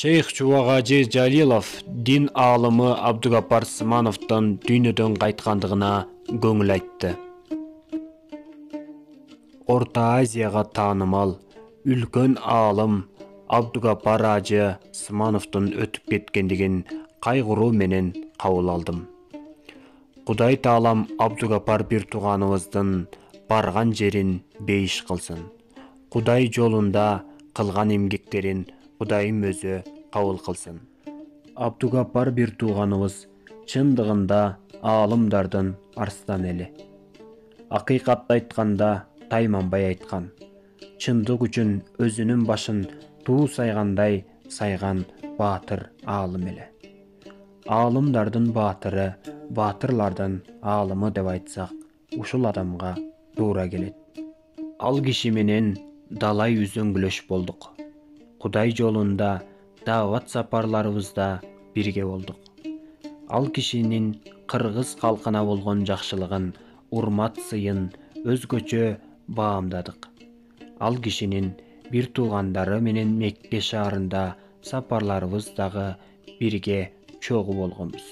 Шейх Чубагажы Жалилов дин алымы Абдугапар Смановтан дүйнөдөн кайткандыгына көңүл айтты. Орта Азияга таанымал үлкөн алым Абдугапар ажы Смановтун өтүп кеткендигин кайгыруу менен кабыл алдым. Кудай таалам Абдугапар бир тууганыбыздын барган жерин бейиш кылсын. Кудай жолунда кылган эмгектерин Кудайым өзү кабыл кылсын. Абдугапар бир тууганыбыз чындыгында аалымдардын арстан эли. Акыйкатты айтканда тайманбай айткан. Чындык үчүн өзүнүн башын туу сайгандай сайган баатыр аалым эле. Аалымдардын баатыры, баатырлардын аалымы деп айтсак, ушул адамга туура келет. Ал киши менен далай үзөңгүлөш болдук. Кудай жолунда даават сапарларыбызда бирге болдук. Ал кишинин кыргыз калкына болгон жакшылыгын, урмат сыйын өзгөчө баамдадык. Ал кишинин бир туугандары менен Мекке шаарында сапарларыбыз дагы бирге чогуу болгонбуз.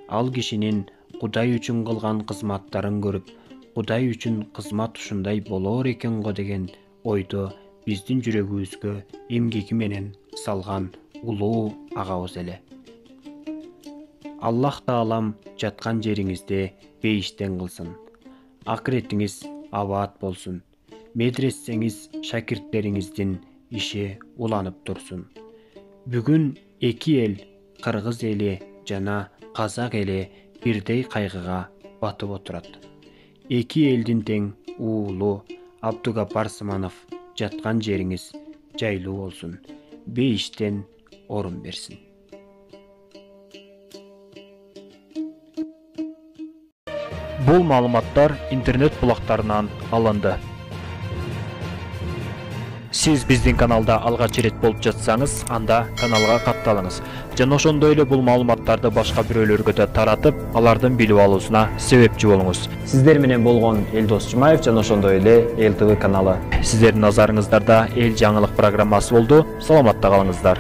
Ал кишинин Кудай үчүн кылган кызматтарын көрүп, Кудай үчүн кызмат ушундай болор экен го деген ойду биздин жүрөгүбүзгө эмгеги менен салган улуу агабыз эле. Аллах таалам жаткан жериңизди бейиштен кылсын. Акыретиңиз абаат болсун. Медресеңиз шакирттериңиздин иши уланып турсун. Бүгүн эки эл, кыргыз эли жана казак эли бирдей кайгыга батып отурат. Эки элдин тең уулу Абдугапар Сманов жаткан жериңиз жайлуу болсун. Бейиштен орун берсин. Бул маалыматтар интернет булактарынан алынды. Сиз биздин каналда алгач ирет болуп жатсаңыз, анда каналга катталыңыз. Жана ошондой эле бул маалыматтарды башка бирөөлөргө да таратып, алардын билип алуусуна себепчи болуңуз. Сиздер менен болгон Элдос Жумаев жана ошондой эле Эл ТВ каналы. Сиздердин назарыңыздарда Эл жаңылык программасы болду. Саламатта калыңыздар.